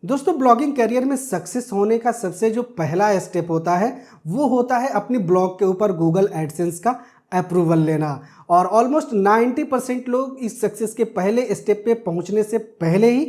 दोस्तों blogging career में success होने का सबसे जो पहला स्टेप होता है वो होता है अपनी ब्लॉग के ऊपर गूगल एडसेंस का अप्रूवल लेना। और ऑलमोस्ट 90% लोग इस सक्सेस के पहले स्टेप पे पहुंचने से पहले ही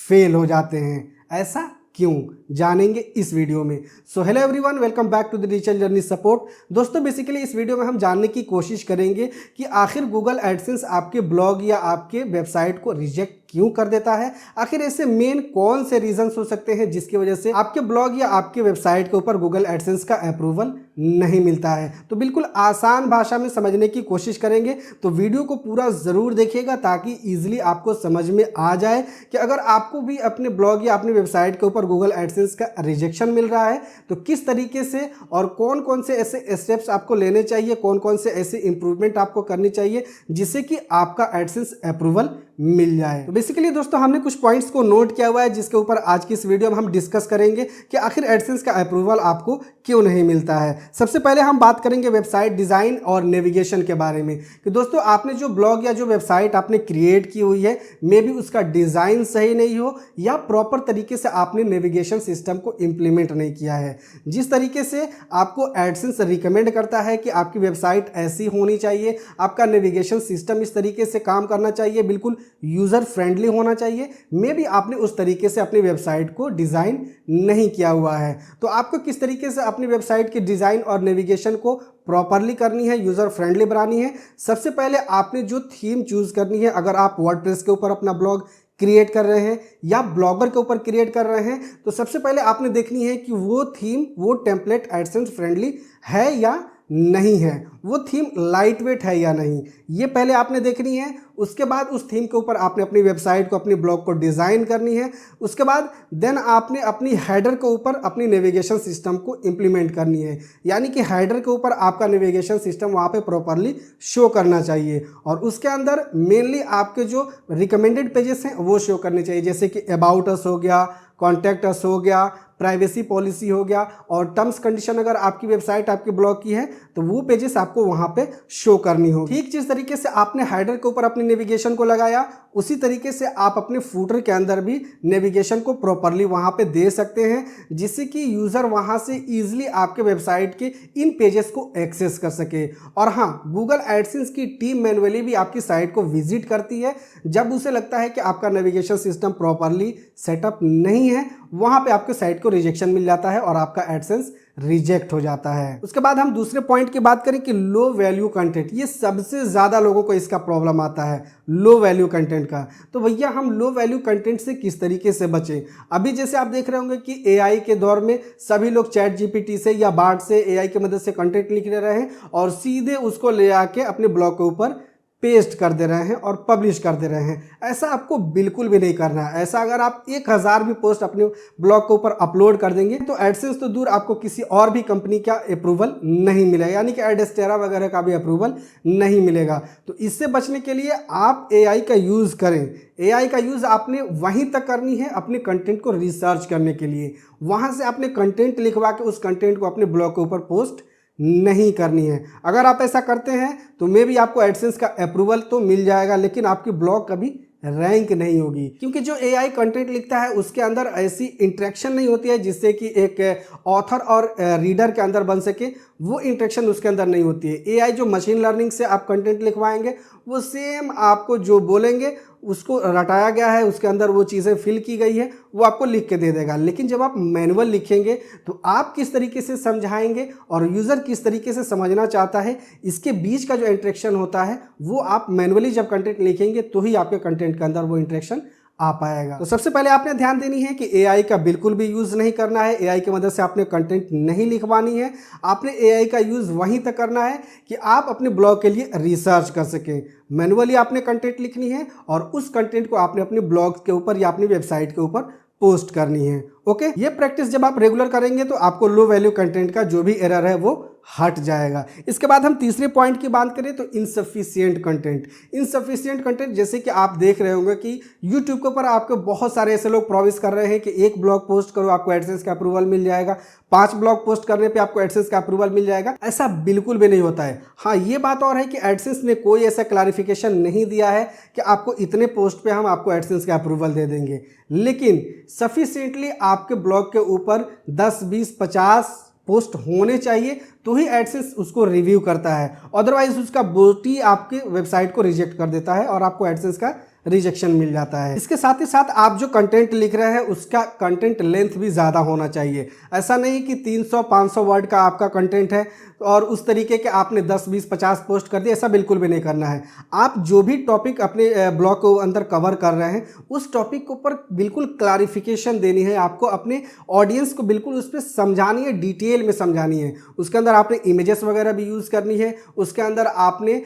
फेल हो जाते हैं। ऐसा क्यों जानेंगे इस वीडियो में। So hello everyone, welcome back to the digital journey support. दोस्तों बेसिकली इस वीडियो में हम जानने की कोशिश करेंगे कि आखिर गूगल एडसेंस आपके ब्लॉग या आपके वेबसाइट को रिजेक्ट क्यों कर देता है। आखिर ऐसे मेन कौन से रीजंस हो सकते हैं जिसकी वजह से आपके ब्लॉग या आपके वेबसाइट के ऊपर गूगल एडसेंस का अप्रूवल नहीं मिलता है। तो बिल्कुल आसान भाषा में समझने की कोशिश करेंगे, तो वीडियो को पूरा ज़रूर देखिएगा ताकि ईजिली आपको समझ में आ जाए कि अगर आपको भी अपने ब्लॉग या अपनी वेबसाइट के ऊपर गूगल एडसेंस का रिजेक्शन मिल रहा है तो किस तरीके से और कौन कौन से ऐसे स्टेप्स आपको लेने चाहिए, कौन कौन से ऐसे इंप्रूवमेंट आपको करनी चाहिए जिससे कि आपका एडसेंस अप्रूवल मिल जाए। तो बेसिकली दोस्तों हमने कुछ पॉइंट्स को नोट किया हुआ है जिसके ऊपर आज की इस वीडियो में हम डिस्कस करेंगे कि आखिर एडसेंस का अप्रूवल आपको क्यों नहीं मिलता है। सबसे पहले हम बात करेंगे वेबसाइट डिज़ाइन और नेविगेशन के बारे में कि दोस्तों आपने जो ब्लॉग या जो वेबसाइट आपने क्रिएट की हुई है मे बी उसका डिज़ाइन सही नहीं हो या प्रॉपर तरीके से आपने नेविगेशन सिस्टम को इम्प्लीमेंट नहीं किया है। जिस तरीके से आपको एडसेंस रिकमेंड करता है कि आपकी वेबसाइट ऐसी होनी चाहिए, आपका नेविगेशन सिस्टम इस तरीके से काम करना चाहिए, बिल्कुल यूज़र फ्रेंडली होना चाहिए, मे बी आपने उस तरीके से अपनी वेबसाइट को डिज़ाइन नहीं किया हुआ है। तो आपको किस तरीके से अपनी वेबसाइट के डिज़ाइन और नेविगेशन को प्रॉपरली करनी है, यूज़र फ्रेंडली बनानी है। सबसे पहले आपने जो थीम चूज़ करनी है, अगर आप वर्डप्रेस के ऊपर अपना ब्लॉग क्रिएट कर रहे हैं या ब्लॉगर के ऊपर क्रिएट कर रहे हैं तो सबसे पहले आपने देखनी है कि वो थीम, वो टेम्पलेट एडसेंस फ्रेंडली है या नहीं है, वो थीम लाइट वेट है या नहीं, ये पहले आपने देखनी है। उसके बाद उस थीम के ऊपर आपने अपनी वेबसाइट को, अपनी ब्लॉग को डिज़ाइन करनी है। उसके बाद देन आपने अपनी हेडर के ऊपर अपनी नेविगेशन सिस्टम को इम्प्लीमेंट करनी है, यानी कि हेडर के ऊपर आपका नेविगेशन सिस्टम वहाँ पे प्रॉपरली शो करना चाहिए और उसके अंदर मेनली आपके जो रिकमेंडेड पेजेस हैं वो शो करने चाहिए, जैसे कि अबाउट अस हो गया, कॉन्टैक्ट अस हो गया, प्राइवेसी पॉलिसी हो गया और टर्म्स कंडीशन अगर आपकी वेबसाइट आपके ब्लॉग की है तो वो पेजेस आपको वहाँ पे शो करनी होगी। ठीक जिस तरीके से आपने हेडर के ऊपर अपनी नेविगेशन को लगाया उसी तरीके से आप अपने फूटर के अंदर भी नेविगेशन को प्रॉपरली वहाँ पे दे सकते हैं, जिससे कि यूज़र वहाँ से ईजिली आपके वेबसाइट के इन पेजेस को एक्सेस कर सके। और हाँ, गूगल एडसेंस की टीम मैन्युअली भी आपकी साइट को विजिट करती है जब उसे लगता है कि आपका नेविगेशन सिस्टम प्रॉपरली सेटअप नहीं है, वहाँ पे आपके साइट को रिजेक्शन मिल जाता है और आपका एडसेंस रिजेक्ट हो जाता है। उसके बाद हम दूसरे पॉइंट की बात करें कि लो वैल्यू कंटेंट, ये सबसे ज़्यादा लोगों को इसका प्रॉब्लम आता है लो वैल्यू कंटेंट का। तो भैया हम लो वैल्यू कंटेंट से किस तरीके से बचें। अभी जैसे आप देख रहे होंगे कि एआई के दौर में सभी लोग चैट जीपीटी से या बार्ड से एआई की मदद से कंटेंट लिख रहे हैं और सीधे उसको ले आके अपने ब्लॉग के ऊपर पेस्ट कर दे रहे हैं और पब्लिश कर दे रहे हैं। ऐसा आपको बिल्कुल भी नहीं करना है। ऐसा अगर आप 1000 भी पोस्ट अपने ब्लॉग के ऊपर अपलोड कर देंगे तो एडसेंस तो दूर, आपको किसी और भी कंपनी का अप्रूवल नहीं मिलेगा, यानी कि एडस्टेरा वगैरह का भी अप्रूवल नहीं मिलेगा। तो इससे बचने के लिए आप एआई का यूज़ करें। एआई का यूज़ आपने वहीं तक करनी है अपने कंटेंट को रिसर्च करने के लिए, वहाँ से आपने कंटेंट लिखवा के उस कंटेंट को अपने ब्लॉग के ऊपर पोस्ट नहीं करनी है। अगर आप ऐसा करते हैं तो मे भी आपको एडसेंस का अप्रूवल तो मिल जाएगा लेकिन आपकी ब्लॉग कभी रैंक नहीं होगी, क्योंकि जो एआई कंटेंट लिखता है उसके अंदर ऐसी इंटरेक्शन नहीं होती है जिससे कि एक ऑथर और रीडर के अंदर बन सके, वो इंटरेक्शन उसके अंदर नहीं होती है। एआई जो मशीन लर्निंग से आप कंटेंट लिखवाएंगे वो सेम आपको जो बोलेंगे उसको रटाया गया है, उसके अंदर वो चीज़ें फिल की गई है, वो आपको लिख के दे देगा। लेकिन जब आप मैनुअल लिखेंगे तो आप किस तरीके से समझाएंगे और यूज़र किस तरीके से समझना चाहता है, इसके बीच का जो इंटरेक्शन होता है वो आप मैनुअली जब कंटेंट लिखेंगे तो ही आपके कंटेंट के अंदर वो इंटरेक्शन आ पाएगा। तो सबसे पहले आपने ध्यान देनी है कि एआई का बिल्कुल भी यूज़ नहीं करना है। एआई की मदद से आपने कंटेंट नहीं लिखवानी है। आपने एआई का यूज़ वहीं तक करना है कि आप अपने ब्लॉग के लिए रिसर्च कर सकें। मैनुअली आपने कंटेंट लिखनी है और उस कंटेंट को आपने अपने ब्लॉग के ऊपर या अपनी वेबसाइट के ऊपर पोस्ट करनी है। ओके, ये प्रैक्टिस जब आप रेगुलर करेंगे तो आपको लो वैल्यू कंटेंट का जो भी एरर है वो हट जाएगा। इसके बाद हम तीसरे पॉइंट की बात करें तो इनसफिशिएंट कंटेंट। इनसफिशिएंट कंटेंट जैसे कि आप देख रहे होंगे कि यूट्यूब के ऊपर आपको बहुत सारे ऐसे लोग प्रॉमिस कर रहे हैं कि एक ब्लॉग पोस्ट करो आपको एडसेंस का अप्रूवल मिल जाएगा, 5 ब्लॉग पोस्ट करने पे आपको एडसेंस का अप्रूवल मिल जाएगा। ऐसा बिल्कुल भी नहीं होता है। हाँ, ये बात और है कि एडसेंस ने कोई ऐसा क्लैरिफिकेशन नहीं दिया है कि आपको इतने पोस्ट पे हम आपको एडसेंस का अप्रूवल दे देंगे, लेकिन सफिशिएंटली आपके ब्लॉग के ऊपर 10, 20, 50 पोस्ट होने चाहिए तो ही एडसेंस उसको रिव्यू करता है। अदरवाइज उसका बॉट ही आपके वेबसाइट को रिजेक्ट कर देता है और आपको एडसेंस का रिजेक्शन मिल जाता है। इसके साथ ही साथ आप जो कंटेंट लिख रहे हैं उसका कंटेंट लेंथ भी ज़्यादा होना चाहिए। ऐसा नहीं कि 300-500 वर्ड का आपका कंटेंट है और उस तरीके के आपने 10, 20, 50 पोस्ट कर दिए, ऐसा बिल्कुल भी नहीं करना है। आप जो भी टॉपिक अपने ब्लॉग के अंदर कवर कर रहे हैं उस टॉपिक के ऊपर बिल्कुल क्लैरिफिकेशन देनी है, आपको अपने ऑडियंस को बिल्कुल उस पर समझानी है, डिटेल में समझानी है। उसके अंदर आपने इमेजेस वगैरह भी यूज़ करनी है, उसके अंदर आपने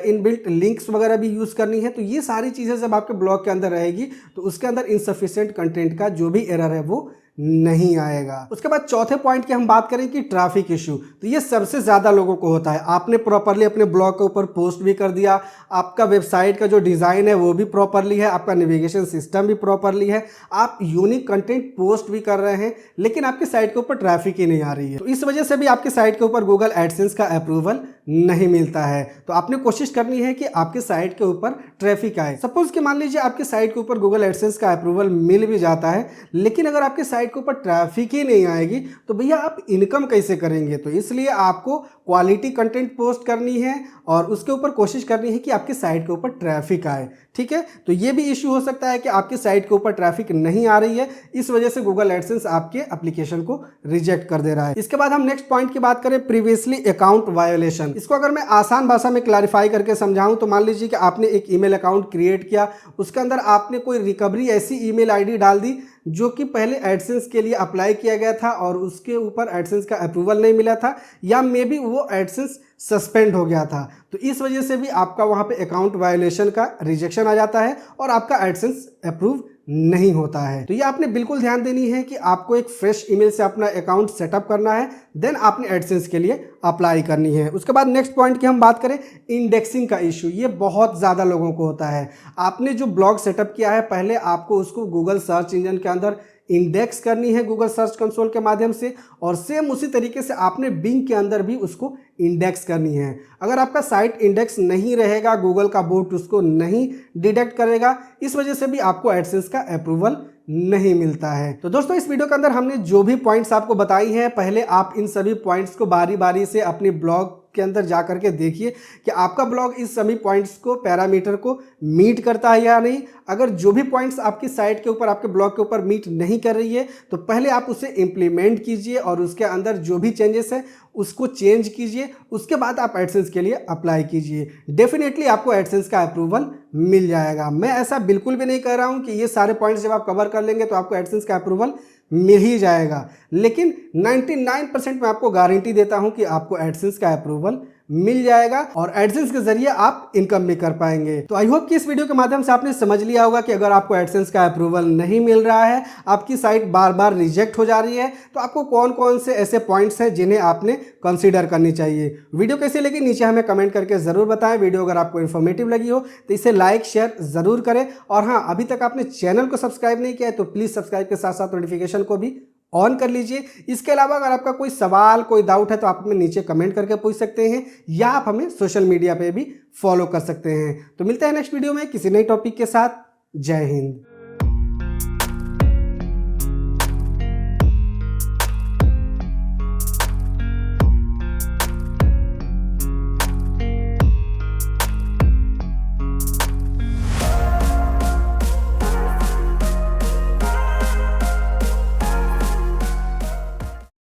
इनबिल्ट लिंक्स वगैरह भी यूज़ करनी है। तो ये सारी चीज़ें जब आपके ब्लॉग के अंदर रहेगी तो उसके अंदर इनसफिशिएंट कंटेंट का जो भी एरर है वो नहीं आएगा। उसके बाद चौथे पॉइंट की हम बात करें कि ट्रैफिक इशू, तो ये सबसे ज़्यादा लोगों को होता है। आपने प्रॉपरली अपने ब्लॉग के ऊपर पोस्ट भी कर दिया, आपका वेबसाइट का जो डिज़ाइन है वो भी प्रॉपरली है, आपका नेविगेशन सिस्टम भी प्रॉपरली है, आप यूनिक कंटेंट पोस्ट भी कर रहे हैं, लेकिन आपकी साइट के ऊपर ट्रैफिक ही नहीं आ रही है। तो इस वजह से भी आपकी साइट के ऊपर गूगल एडसेंस का अप्रूवल नहीं मिलता है। तो आपने कोशिश करनी है कि आपके साइट के ऊपर ट्रैफिक आए। सपोज कि मान लीजिए आपके साइट के ऊपर गूगल एडसेंस का अप्रूवल मिल भी जाता है, लेकिन अगर आपके साइट के ऊपर ट्रैफिक ही नहीं आएगी तो भैया आप इनकम कैसे करेंगे। तो इसलिए आपको क्वालिटी कंटेंट पोस्ट करनी है और उसके ऊपर कोशिश करनी है कि आपकी साइट के ऊपर ट्रैफिक आए। ठीक है, तो ये भी इश्यू हो सकता है कि आपकी साइट के ऊपर ट्रैफिक नहीं आ रही है, इस वजह से गूगल एडसेंस आपके एप्लीकेशन को रिजेक्ट कर दे रहा है। इसके बाद हम नेक्स्ट पॉइंट की बात करें, प्रीवियसली अकाउंट वायोलेशन। इसको अगर मैं आसान भाषा में क्लैरिफाई करके समझाऊं तो मान लीजिए कि आपने एक ईमेल अकाउंट क्रिएट किया, उसके अंदर आपने कोई रिकवरी ऐसी ईमेल आईडी डाल दी जो कि पहले एडसेंस के लिए अप्लाई किया गया था और उसके ऊपर एडसेंस का अप्रूवल नहीं मिला था, या मे बी वो एडसेंस सस्पेंड हो गया था। तो इस वजह से भी आपका वहाँ पे अकाउंट वायोलेशन का रिजेक्शन आ जाता है और आपका एडसेंस अप्रूव नहीं होता है। तो ये आपने बिल्कुल ध्यान देनी है कि आपको एक फ्रेश ईमेल से अपना अकाउंट सेटअप करना है, देन आपने एडसेंस के लिए अप्लाई करनी है। उसके बाद नेक्स्ट पॉइंट की हम बात करें, इंडेक्सिंग का इशू। ये बहुत ज़्यादा लोगों को होता है। आपने जो ब्लॉग सेटअप किया है पहले आपको उसको गूगल सर्च इंजन के अंदर इंडेक्स करनी है गूगल सर्च कंसोल के माध्यम से, और सेम उसी तरीके से आपने बिंग के अंदर भी उसको इंडेक्स करनी है। अगर आपका साइट इंडेक्स नहीं रहेगा, गूगल का बोट उसको नहीं डिटेक्ट करेगा, इस वजह से भी आपको एडसेंस का अप्रूवल नहीं मिलता है। तो दोस्तों इस वीडियो के अंदर हमने जो भी पॉइंट्स आपको बताई हैं, पहले आप इन सभी पॉइंट्स को बारी बारी से अपनी ब्लॉग के अंदर जा करके देखिए कि आपका ब्लॉग इस सभी पॉइंट्स को, पैरामीटर को मीट करता है या नहीं। अगर जो भी पॉइंट्स आपकी साइट के ऊपर, आपके ब्लॉग के ऊपर मीट नहीं कर रही है तो पहले आप उसे इंप्लीमेंट कीजिए और उसके अंदर जो भी चेंजेस है उसको चेंज कीजिए, उसके बाद आप एडसेंस के लिए अप्लाई कीजिए। डेफिनेटली आपको एडसेंस का अप्रूवल मिल जाएगा। मैं ऐसा बिल्कुल भी नहीं कह रहा हूं कि ये सारे पॉइंट्स जब आप कवर कर लेंगे तो आपको एडसेंस का अप्रूवल मिल ही जाएगा, लेकिन 99% मैं आपको गारंटी देता हूं कि आपको एडसेंस का अप्रूवल मिल जाएगा और एडसेंस के जरिए आप इनकम भी कर पाएंगे। तो आई होप कि इस वीडियो के माध्यम से आपने समझ लिया होगा कि अगर आपको एडसेंस का अप्रूवल नहीं मिल रहा है, आपकी साइट बार बार रिजेक्ट हो जा रही है, तो आपको कौन कौन से ऐसे पॉइंट्स हैं जिन्हें आपने कंसीडर करनी चाहिए। वीडियो कैसी लगी नीचे हमें कमेंट करके जरूर बताएं। वीडियो अगर आपको इन्फॉर्मेटिव लगी हो तो इसे लाइक शेयर जरूर करें, और हाँ, अभी तक आपने चैनल को सब्सक्राइब नहीं किया है तो प्लीज सब्सक्राइब के साथ साथ नोटिफिकेशन को भी ऑन कर लीजिए। इसके अलावा अगर आपका कोई सवाल, कोई डाउट है तो आप हमें नीचे कमेंट करके पूछ सकते हैं, या आप हमें सोशल मीडिया पे भी फॉलो कर सकते हैं। तो मिलते हैं नेक्स्ट वीडियो में किसी नई टॉपिक के साथ। जय हिंद।